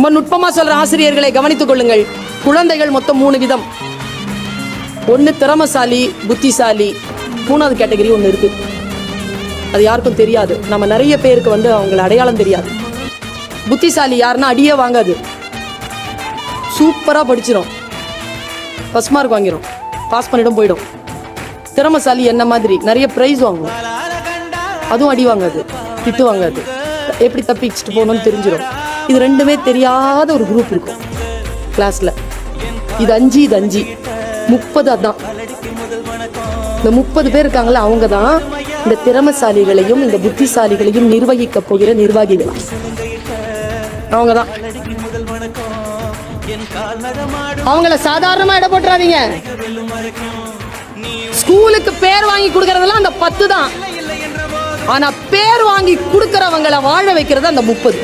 ரொம்ப நுட்பமா சொல்ற ஆசிரியர்களை கவனித்துக் கொள்ளுங்கள். குழந்தைகள் மொத்தம் 3 விதம். ஒன்னு திறமசாலி, புத்திசாலி. 3வது கேட்டகரி ஒன்று இருக்கு. அது யாருக்கும் தெரியாது. நம்ம நிறைய பேருக்கு அவங்களை அடையாளம் தெரியாது. புத்திசாலி யாருன்னா அடியே வாங்காது, சூப்பரா படிச்சிடும், ஃபர்ஸ்ட் மார்க் வாங்கிடும், பாஸ் பண்ணிடும், போயிடும். திறமசாலி என்ன மாதிரி நிறைய பிரைஸ் வாங்கும், அதுவும் அடி வாங்காது, திட்டு வாங்காது, எப்படி தப்பிச்சுட்டு போகணும்னு தெரிஞ்சிடும். இது ரெண்டுமே தெரியாத ஒரு குரூப் இருக்கும் கிளாஸ்ல. இது 5 இது 5 30. அதான் இந்த 30 பேர் இருக்காங்களா, அவங்க தான் இந்த திறமசாலிகளையும் இந்த புத்திசாலிகளையும் நிர்வகிக்க போகிற நிர்வாகிகள். அவங்க தான். அவங்கள சாதாரணமா இட போட்டுறாதீங்க. ஸ்கூலுக்கு பேர் வாங்கி கொடுக்கறதெல்லாம் அந்த 10 தான். ஆனா பேர் வாங்கி கொடுக்கறவங்களை வாழ வைக்கிறது அந்த 30.